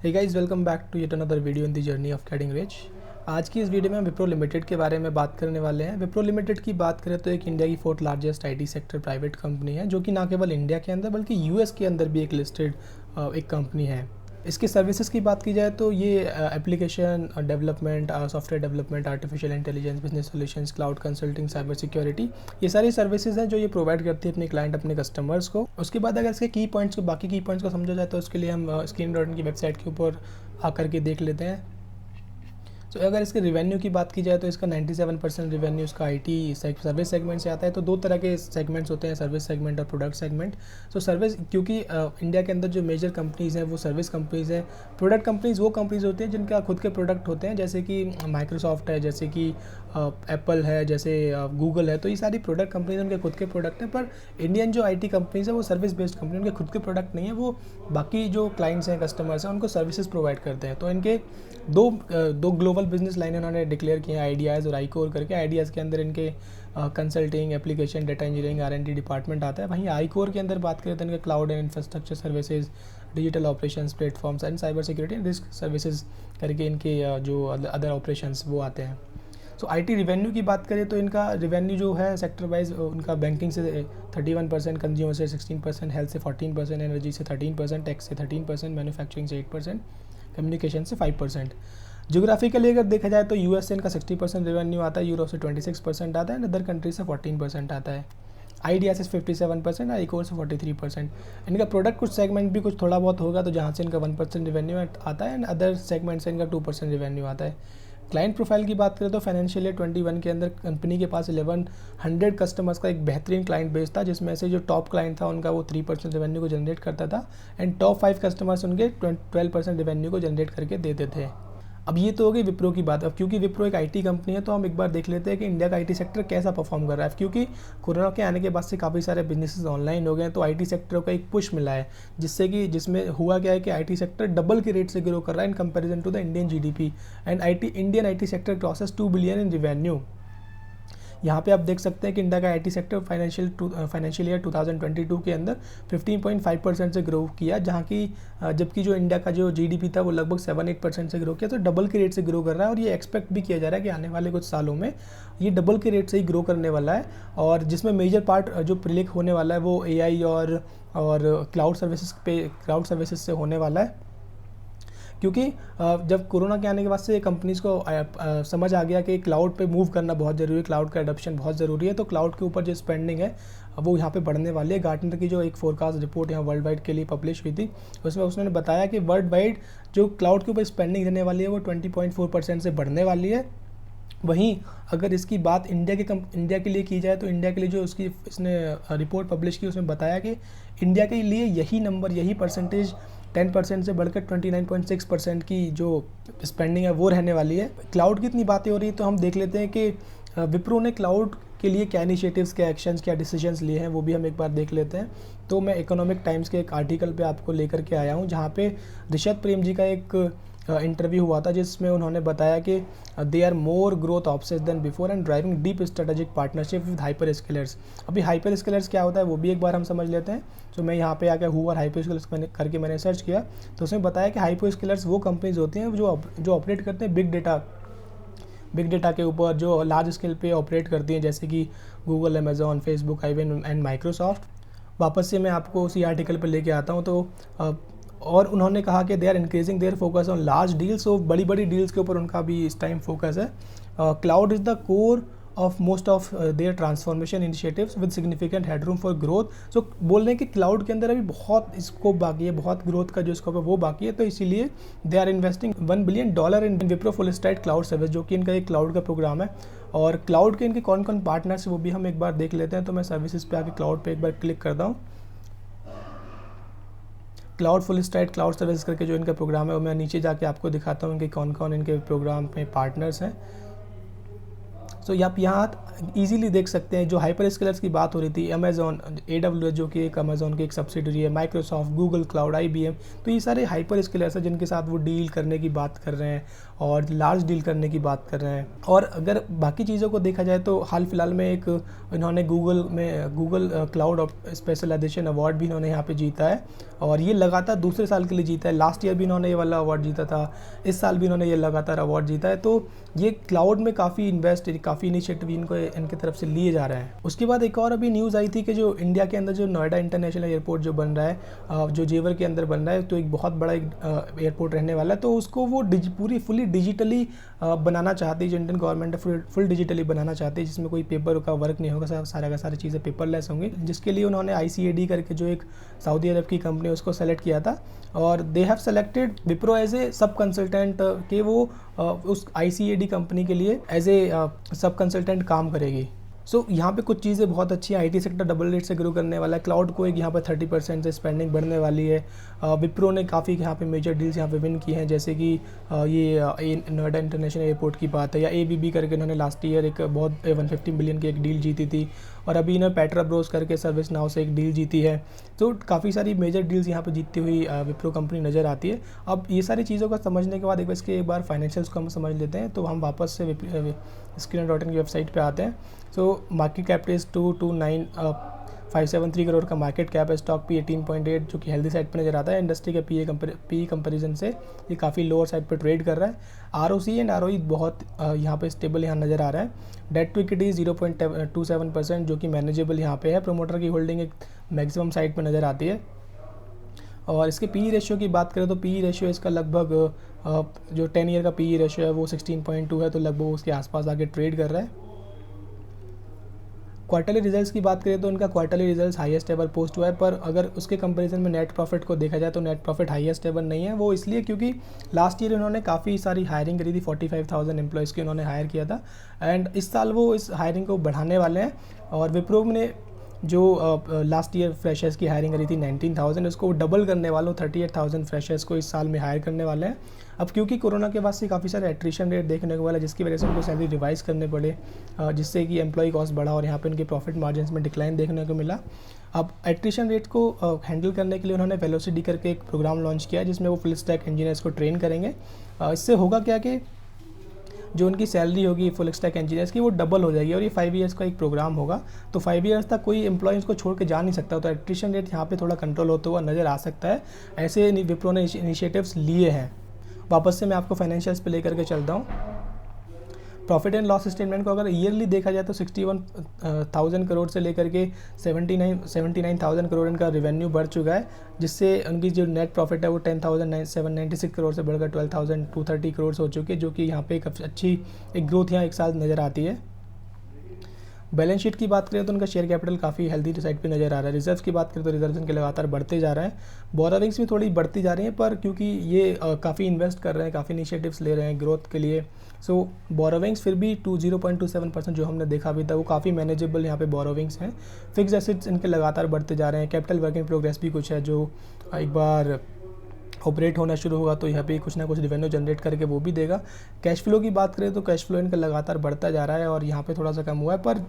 Hey guys, welcome back to yet another video in the journey of getting rich. आज की इस video में हम विप्रो लिमिटेड के बारे में बात करने वाले हैं। विप्रो लिमिटेड की बात करें तो एक इंडिया की fourth largest IT sector private company है, जो कि ना केवल इंडिया के अंदर बल्कि यूएस के अंदर भी एक लिस्टेड एक कंपनी है। इसकी सर्विसेज की बात की जाए तो ये application development, software development, artificial intelligence, business solutions, cloud consulting, cyber security, ये सारी सर्विसेज हैं जो ये प्रोवाइड करती है अपने क्लाइंट, अपने कस्टमर्स को। उसके बाद अगर इसके बाकी की पॉइंट्स को समझा जाए तो उसके लिए हम स्क्रीन डॉट इन की वेबसाइट के ऊपर आकर के देख लेते हैं। तो अगर इसके रिवेन्यू की बात की जाए तो इसका 97% रिवेन्यू इसका आईटी सर्विस सेगमेंट से आता है। तो दो तरह के सेगमेंट्स होते हैं, सर्विस सेगमेंट और प्रोडक्ट सेगमेंट। तो सर्विस, क्योंकि इंडिया के अंदर जो मेजर कंपनीज़ हैं वो सर्विस कंपनीज़ हैं। प्रोडक्ट कंपनीज़ वो कंपनीज़ होती हैं जिनका खुद के प्रोडक्ट होते हैं, जैसे कि माइक्रोसॉफ्ट है, जैसे कि एप्पल है, जैसे गूगल है। तो ये सारी प्रोडक्ट कंपनीज उनके खुद के प्रोडक्ट हैं। पर इंडियन जो आईटी कंपनीज़ है वो सर्विस बेस्ड कंपनी, उनके खुद के प्रोडक्ट नहीं है, वो बाकी जो क्लाइंट्स हैं, कस्टमर्स हैं, उनको सर्विसेज प्रोवाइड करते हैं। तो इनके दो ग्लोबल बिजनेस लाइन इन्होंने डिक्लेयर किए हैं, आइडियाज़ और आईकोर करके। आइडियाज़ के अंदर इनके consulting, application, data engineering, R&D department आता है। वहीं आईकोर के अंदर बात करें तो इनके cloud and infrastructure services, digital operations, platforms and cyber security and risk services करके इनके जो अदर ऑपरेशंस वो आते हैं। सो आईटी रिवेन्यू की बात करें तो इनका रिवेन्यू जो है सेक्टर वाइज, उनका बैंकिंग से 31%, कंज्यूमर से 16%, हेल्थ से 14%, एनर्जी से 13%, टेक्स से 13%, मैन्युफैक्चरिंग से 8%, कम्युनिकेशन से 5%। ज्योग्राफिकली अगर देखा जाए तो यूएस से इनका 60% रेवेन्यू आता है, यूरोप से 26% आता है, एंड अदर कंट्रीज से 14% आता है। आइडिया से 57% और आईकोर से 43%। इनका प्रोडक्ट कुछ सेगमेंट भी कुछ थोड़ा बहुत होगा, तो जहाँ से इनका 1% रेवेन्यू आता है, एंड अदर सेगमेंट से इनका 2% रेवेन्यू आता है। क्लाइंट प्रोफाइल की बात करें तो फाइनेंशियल ईयर 21 के अंदर कंपनी के पास 1100 कस्टमर्स का एक बेहतरीन क्लाइंट बेस था, जिसमें से जो टॉप क्लाइंट था उनका वो 3% रेवेन्यू को जनरेट करता था, एंड टॉप 5 कस्टमर्स उनके 12% रेवेन्यू को जनरेट करके देते थे। अब ये तो हो गई विप्रो की बात। अब क्योंकि विप्रो एक आईटी कंपनी है तो हम एक बार देख लेते हैं कि इंडिया का आईटी सेक्टर कैसा परफॉर्म कर रहा है। क्योंकि कोरोना के आने के बाद से काफ़ी सारे बिजनेसेस ऑनलाइन हो गए हैं, तो आईटी सेक्टर को एक पुश मिला है, जिसमें हुआ क्या है कि आईटी सेक्टर डबल के रेट से ग्रो कर रहा है in comparison to the Indian GDP, and Indian IT sector crosses 2 billion in revenue. यहाँ पे आप देख सकते हैं कि इंडिया का आईटी सेक्टर फाइनेंशियल ईयर 2022 के अंदर 15.5% से ग्रो किया, जबकि जो इंडिया का जो जीडीपी था वो लगभग 7-8% से ग्रो किया। तो डबल के रेट से ग्रो कर रहा है, और ये एक्सपेक्ट भी किया जा रहा है कि आने वाले कुछ सालों में ये डबल के रेट से ही ग्रो करने वाला है। और जिसमें मेजर पार्ट जो प्रिलिक होने वाला है वो एआई और क्लाउड सर्विसेज से होने वाला है। क्योंकि जब कोरोना के आने के बाद से कंपनीज़ को समझ आ गया कि क्लाउड पे मूव करना बहुत ज़रूरी है, क्लाउड का एडॉप्शन बहुत ज़रूरी है, तो क्लाउड के ऊपर जो स्पेंडिंग है वो यहाँ पे बढ़ने वाली है। गार्टनर की जो एक फोरकास्ट रिपोर्ट यहाँ वर्ल्ड वाइड के लिए पब्लिश हुई थी, उसमें उसने बताया कि वर्ल्ड वाइड जो क्लाउड के ऊपर स्पेंडिंग रहने वाली है वो 20.4% से बढ़ने वाली है। वहीं अगर इसकी बात इंडिया के लिए की जाए तो इंडिया के लिए जो इसने रिपोर्ट पब्लिश की उसमें बताया कि इंडिया के लिए यही परसेंटेज 10% से बढ़कर 29.6% की जो स्पेंडिंग है वो रहने वाली है। क्लाउड की इतनी बातें हो रही है तो हम देख लेते हैं कि विप्रो ने क्लाउड के लिए क्या इनिशिएटिव्स, क्या एक्शंस, क्या डिसीजंस लिए हैं, वो भी हम एक बार देख लेते हैं। तो मैं इकोनॉमिक टाइम्स के एक आर्टिकल पे आपको लेकर के आया हूँ, जहाँ पे ऋषभ प्रेम जी का एक इंटरव्यू हुआ था, जिसमें उन्होंने बताया कि they are more growth obsess than before and driving deep strategic partnership with hyper scalers. अभी हाइपर स्केलर्स क्या होता है वो भी एक बार हम समझ लेते हैं। तो मैं यहाँ पे आकर हुआ हाइपर स्केलर्स मैंने सर्च किया, तो उसमें बताया कि हाइपर स्केलर्स वो कंपनीज होती हैं जो ऑपरेट करते हैं बिग डेटा के ऊपर, जो लार्ज स्केल पे ऑपरेट करती हैं, जैसे कि Google, Amazon, Facebook, IBM and Microsoft. वापस से मैं आपको उसी आर्टिकल पर लेके आता हूँ। तो और उन्होंने कहा कि they are increasing their focus on large deals. तो बड़ी डील्स के ऊपर उनका भी इस टाइम फोकस है। Cloud is the core of most of their transformation initiatives with significant headroom for growth. So बोल रहे हैं कि क्लाउड के अंदर अभी बहुत स्कोप बाकी है, बहुत ग्रोथ का जो स्कोप है वो बाकी है। तो इसीलिए they are investing $1 billion in Wipro full stack cloud service, जो कि इनका एक क्लाउड का प्रोग्राम है। और क्लाउड के इनके कौन कौन पार्टनर्स वो भी हम एक बार देख लेते हैं। तो मैं सर्विसेज पे आके क्लाउड पे एक बार क्लिक करता हूँ। Cloud full stack cloud service करके जो इनका प्रोग्राम है वो मैं नीचे जाके आपको दिखाता हूँ कि कौन कौन इनके प्रोग्राम में पार्टनर्स हैं। सो आप यहाँ ईजिली देख सकते हैं जो हाइपर स्केलर्स की बात हो रही थी, अमेजॉन, AWS जो कि एक अमेजॉन की एक सब्सिडरी है, माइक्रोसॉफ्ट, गूगल क्लाउड, IBM, तो ये सारे हाइपर स्केलर्स हैं जिनके साथ वो डील करने की बात कर रहे हैं और लार्ज डील करने की बात कर रहे हैं। और अगर बाकी चीज़ों को देखा जाए तो हाल फिलहाल में एक इन्होंने गूगल क्लाउड स्पेशलाइजेशन अवार्ड भी इन्होंने यहाँ पे जीता है और ये लगातार दूसरे साल के लिए जीता है। लास्ट ईयर भी इन्होंने ये वाला अवार्ड जीता था, इस साल भी इन्होंने ये लगातार अवार्ड जीता है। तो ये क्लाउड में काफ़ी काफ़ी इनिशिएटिव इनके तरफ से लिए जा रहे हैं। उसके बाद एक और अभी न्यूज़ आई थी कि जो इंडिया के अंदर जो नोएडा इंटरनेशनल एयरपोर्ट जो बन रहा है, जो जेवर के अंदर बन रहा है, तो एक बहुत बड़ा एक एयरपोर्ट रहने वाला है। तो उसको वो फुली डिजिटली बनाना चाहती है, जो इंडियन गवर्नमेंट है फुल डिजिटली बनाना चाहती है, जिसमें कोई पेपर का वर्क नहीं होगा, सारा का सारी चीज़ें पेपरलेस होंगी, जिसके लिए उन्होंने ICAD करके जो एक सऊदी अरब की कंपनी है उसको सेलेक्ट किया था और they have selected Wipro as a sub consultant कि वो उस ICAD कंपनी के लिए एज ए सब कंसल्टेंट काम करेगी। सो यहाँ पे कुछ चीज़ें बहुत अच्छी हैं। IT सेक्टर डबल रेट से ग्रो करने वाला है, क्लाउड को एक यहाँ पर 30% से स्पेंडिंग बढ़ने वाली है। विप्रो ने काफ़ी यहाँ पे मेजर डील्स यहाँ पे विन की हैं, जैसे कि ये नोएडा इंटरनेशनल एयरपोर्ट की बात है, या ABB करके इन्होंने लास्ट ईयर एक बहुत 150 बिलियन की एक डील जीती थी और अभी इन्होंने पेट्रा ब्रोस करके सर्विस नाउ से एक डील जीती है। तो काफ़ी सारी मेजर डील्स यहाँ पे जीतती हुई विप्रो कंपनी नज़र आती है। अब ये सारी चीज़ों को समझने के बाद एक बार फाइनेंशियल्स को हम समझ लेते हैं, तो हम वापस से Skinner.in की वेबसाइट पे आते हैं। So market cap is 229,573 crore का मार्केट कैप है। स्टॉक P 18.8 जो कि हेल्दी साइड पे नज़र आता है। इंडस्ट्री के PE कंपैरिजन से ये काफ़ी लोअर साइड पे ट्रेड कर रहा है। ROC एंड ROE बहुत यहाँ पे स्टेबल यहाँ नज़र आ रहा है। डेट टू इक्विटी 0.27% जो कि मैनेजेबल यहाँ पे है। प्रोमोटर की होल्डिंग एक मैक्सिमम साइड पे नज़र आती है। और इसके PE रेशियो की बात करें तो PE रेशियो इसका लगभग जो 10 ईयर का PE रेशियो है वो 16.2 है, तो लगभग उसके आसपास आके ट्रेड कर रहा है। क्वार्टरली रिजल्ट्स की बात करें तो उनका quarterly results highest ever post हुआ है, पर अगर उसके कंपैरिजन में नेट प्रॉफिट को देखा जाए तो नेट प्रॉफिट हाईएस्ट एवर नहीं है। वो इसलिए क्योंकि लास्ट ईयर इन्होंने काफ़ी सारी हायरिंग करी थी, 45,000 एम्प्लॉयज़ की उन्होंने हायर किया था एंड इस साल वो इस हायरिंग को बढ़ाने वाले हैं। और विप्रो ने जो लास्ट ईयर फ्रेशर्स की हायरिंग करी थी 19,000, उसको डबल करने वालों 38,000 फ्रेशर्स को इस साल में हायर करने वाले हैं। अब क्योंकि कोरोना के बाद से काफ़ी सारे एट्रिशन रेट देखने को मिला, जिसकी वजह से उनको सैलरी रिवाइज करने पड़े, जिससे कि एम्प्लॉय कॉस्ट बढ़ा और यहाँ पे उनके प्रॉफिट मार्जिन्स में डिक्लाइन देखने को मिला। अब एट्रिशन रेट को हैंडल करने के लिए उन्होंने वेलोसिटी करके एक प्रोग्राम लॉन्च किया, जिसमें वो फुल स्टैक इंजीनियर्स को ट्रेन करेंगे। इससे होगा क्या कि जो उनकी सैलरी होगी फुल स्टैक इंजीनियर्स की वो डबल हो जाएगी और ये 5 ईयर्स का एक प्रोग्राम होगा। तो 5 ईयर्स तक कोई एम्प्लॉय को छोड़ के जा नहीं सकता, तो एट्रिशन रेट यहाँ पे थोड़ा कंट्रोल होता हुआ नज़र आ सकता है। ऐसे विप्रो ने इनिशिएटिव्स लिए हैं। वापस से मैं आपको फाइनेंशियल्स पे लेकर के चलता हूँ। प्रॉफिट एंड लॉस स्टेटमेंट को अगर ईयरली देखा जाए तो 61,000 करोड़ से लेकर के 79,000 करोड़ इनका रेवेन्यू बढ़ चुका है, जिससे उनकी जो नेट प्रॉफिट है वो 10,796 करोड़ से बढ़कर 12,230 करोड़ हो चुकी है, जो कि यहाँ पे एक अच्छी एक ग्रोथ यहाँ एक साल नज़र आती है। बैलेंस शीट की बात करें तो उनका शेयर कैपिटल काफ़ी हेल्दी साइड पे नज़र आ रहा है। रिजर्व्स की बात करें तो रिजर्व्स इनके लगातार बढ़ते जा रहे हैं। बोरोविंग्स भी थोड़ी बढ़ती जा रही हैं, पर क्योंकि ये काफ़ी इन्वेस्ट कर रहे हैं, काफ़ी इनिशिएटिव्स ले रहे हैं ग्रोथ के लिए, सो बोरोविंग्स फिर भी 0.27% जो हमने देखा अभी था वो काफ़ी मैनेजेबल यहाँ पे बोरोविंग्स हैं। फिक्स एसेट्स इनके लगातार बढ़ते जा रहे हैं। कैपिटल वर्क इन प्रोग्रेस भी कुछ है जो एक बार ऑपरेट होना शुरू होगा तो यहाँ पे कुछ ना कुछ रेवेन्यू जनरेट करके वो भी देगा। कैश फ्लो की बात करें तो कैश फ्लो इनका लगातार बढ़ता जा रहा है और यहाँ पे थोड़ा सा कम हुआ है, पर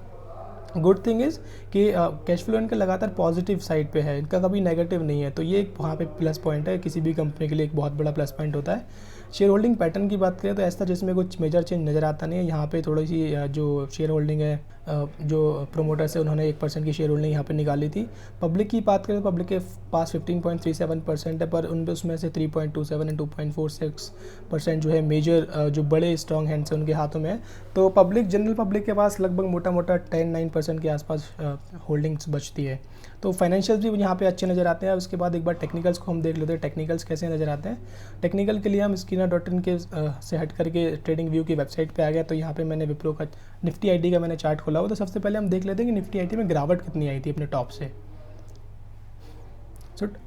गुड थिंग इज़ कि कैश फ्लो इनका लगातार पॉजिटिव साइड पे है, इनका कभी नेगेटिव नहीं है, तो ये एक वहाँ पे प्लस पॉइंट है, किसी भी कंपनी के लिए एक बहुत बड़ा प्लस पॉइंट होता है। शेयर होल्डिंग पैटर्न की बात करें तो ऐसा जिसमें कुछ मेजर चेंज नज़र आता नहीं है। यहाँ पे थोड़ी सी जो शेयर होल्डिंग है, जो प्रोमोटर्स है उन्होंने 1% की शेयर होल्डिंग यहाँ पे निकाली थी। पब्लिक की बात करें तो पब्लिक के पास 15.37% है, पर उन उसमें से 3.27 एंड 2.46% जो है मेजर जो बड़े स्ट्रॉन्ग हैंड्स हैं उनके हाथों में है। तो पब्लिक जनरल पब्लिक के पास लगभग मोटा मोटा 10-9% के आसपास होल्डिंग्स बचती है। तो फाइनेंशियल्स भी यहाँ पे अच्छे नज़र आते हैं। उसके बाद एक बार टेक्निकल्स को हम देख लेते हैं, टेक्निकल्स कैसे नज़र आते हैं। टेक्निकल के लिए हम Skinner.in के से हट करके ट्रेडिंग व्यू की वेबसाइट पे आ गया, तो यहाँ पे मैंने विप्रो का निफ्टी आईटी का मैंने चार्ट खोला हुआ। तो सबसे पहले हम देख लेते हैं कि निफ्टी आईटी में गिरावट कितनी आई थी अपने टॉप से।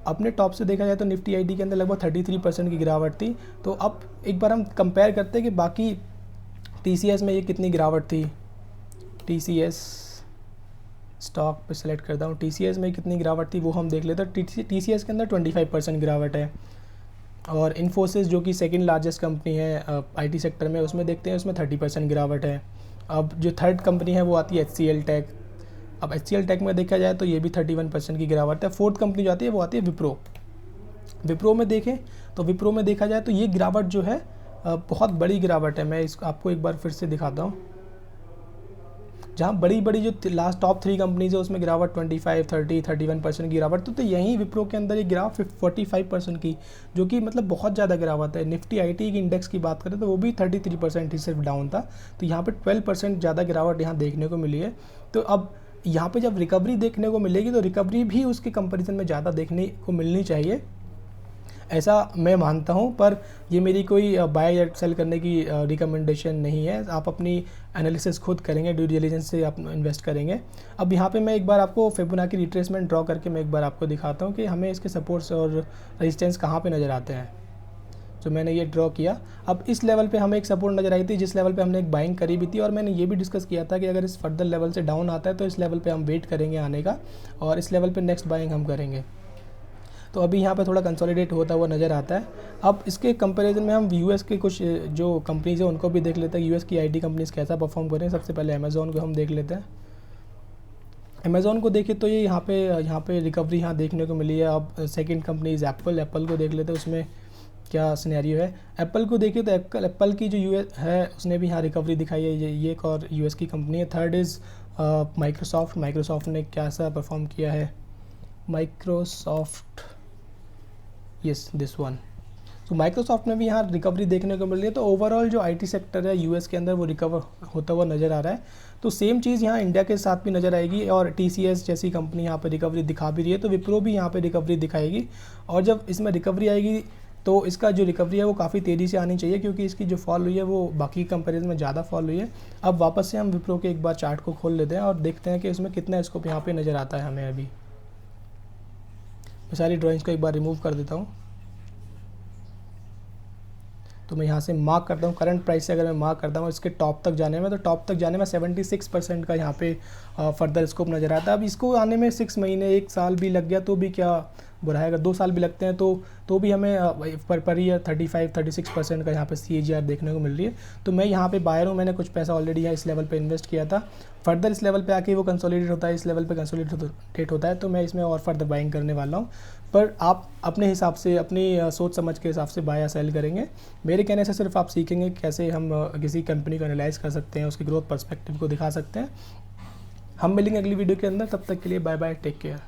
अपने टॉप से देखा जाए तो निफ्टी आईटी के अंदर लगभग 33% की गिरावट थी। तो अब एक बार हम कंपेयर करते हैं कि बाकी TCS में ये कितनी गिरावट थी। TCS स्टॉक पे सेलेक्ट करता हूँ, TCS में कितनी गिरावट थी वो हम देख लेते हैं। TCS के अंदर 25% गिरावट है। और इन्फोसिस जो कि सेकंड लार्जेस्ट कंपनी है IT सेक्टर में, उसमें देखते हैं उसमें 30% गिरावट है। अब जो थर्ड कंपनी है वो आती है HCL टेक। अब HCL टेक में देखा जाए तो ये भी 31% की गिरावट है। फोर्थ कंपनी जो आती है वो आती है विप्रो। विप्रो में देखें तो विप्रो में देखा जाए तो ये गिरावट जो है बहुत बड़ी गिरावट है। मैं इसको आपको एक बार फिर से दिखाता हूँ। जहाँ बड़ी बड़ी जो लास्ट टॉप 3 कंपनीज है उसमें गिरावट 25, 30, 31% की गिरावट, तो यहीं विप्रो के अंदर ये गिरावट 45% की, जो कि मतलब बहुत ज़्यादा गिरावट है। निफ्टी IT की इंडेक्स की बात करें तो वो भी 33% ही सिर्फ डाउन था। तो यहाँ पे 12% ज़्यादा गिरावट यहाँ देखने को मिली है। तो अब यहाँ पे जब रिकवरी देखने को मिलेगी तो रिकवरी भी उसके कंपेरिजन में ज़्यादा देखने को मिलनी चाहिए, ऐसा मैं मानता हूं। पर ये मेरी कोई बाय या सेल करने की रिकमेंडेशन नहीं है। आप अपनी एनालिसिस खुद करेंगे, ड्यू डिलिजेंस से आप इन्वेस्ट करेंगे। अब यहाँ पे मैं एक बार आपको फिबोनाची रिट्रेसमेंट ड्रॉ करके मैं एक बार आपको दिखाता हूँ कि हमें इसके सपोर्ट्स और रेजिस्टेंस कहाँ पे नज़र आते हैं। तो मैंने ये ड्रॉ किया। अब इस लेवल पे हमें एक सपोर्ट नज़र आई थी जिस लेवल पे हमने एक बाइंग करी भी थी, और मैंने ये भी डिस्कस किया था कि अगर इस फर्दर लेवल से डाउन आता है तो इस लेवल पे हम वेट करेंगे आने का, और इस लेवल पे नेक्स्ट बाइंग हम करेंगे। तो अभी यहाँ पे थोड़ा कंसोलिडेट होता हुआ नज़र आता है। अब इसके कंपैरिजन में हम यूएस के कुछ जो कंपनीज़ हैं उनको भी देख लेते हैं, यूएस की IT कंपनीज़ कैसा परफॉर्म कर रहे हैं। सबसे पहले अमेज़ॉन को हम देख लेते हैं। अमेज़ॉन को देखें तो ये यहाँ पे रिकवरी यहाँ देखने को मिली है। अब सेकंड कंपनीज एप्पल को देख लेते हैं, उसमें क्या सिनेरियो है। एप्पल को देखिए तो एप्पल की जो यूएस है उसने भी यहाँ रिकवरी दिखाई है। ये एक और यूएस की कंपनी है। थर्ड इज़ माइक्रोसॉफ्ट ने कैसा परफॉर्म किया है। Microsoft, yes this one. तो माइक्रोसॉफ्ट में भी यहाँ रिकवरी देखने को मिल रही है। तो ओवरऑल जो IT सेक्टर है यूएस के अंदर वो रिकवर होता हुआ नज़र आ रहा है। तो सेम चीज़ यहाँ इंडिया के साथ भी नज़र आएगी, और TCS जैसी कंपनी यहाँ पे रिकवरी दिखा भी रही है, तो विप्रो भी यहाँ पे रिकवरी दिखाएगी। और जब इसमें रिकवरी आएगी तो इसका जो रिकवरी है वो काफ़ी तेज़ी से आनी चाहिए, क्योंकि इसकी जो फॉल हुई है वो बाकी कंपेरिजन में ज़्यादा फॉल हुई है। अब वापस से हम विप्रो के एक बार चार्ट को खोल लेते हैं और देखते हैं कि इसमें कितना स्कोप यहाँ पर नज़र आता है हमें। अभी मैं सारी ड्राइंग्स को एक बार रिमूव कर देता हूँ। तो मैं यहाँ से मार्क करता हूँ करंट प्राइस से। अगर मैं मार्क करता हूँ इसके टॉप तक जाने में, तो टॉप तक जाने में 76% का यहाँ पे फर्दर स्कोप नज़र आता है। अब इसको आने में 6 महीने 1 साल भी लग गया तो भी क्या बुरा है। अगर 2 साल भी लगते हैं तो भी हमें पर ईयर 35-36% का यहाँ पे CAGR देखने को मिल रही है। तो मैं यहाँ पे बायर हूँ, मैंने कुछ पैसा ऑलरेडी यहाँ इस लेवल पे इन्वेस्ट किया था। फर्दर इस लेवल पे आके वो कंसोलिडेट होता है, इस लेवल पे कंसोलिडेट होता है, तो मैं इसमें और फर्दर बाइंग करने वाला हूँ। पर आप अपने हिसाब से, अपनी सोच समझ के हिसाब से बाय या सेल करेंगे। मेरे कहने से सिर्फ आप सीखेंगे कैसे हम किसी कंपनी को एनालाइज कर सकते हैं, उसकी ग्रोथ पर्सपेक्टिव को दिखा सकते हैं। हम मिलेंगे अगली वीडियो के अंदर, तब तक के लिए बाय बाय, टेक केयर।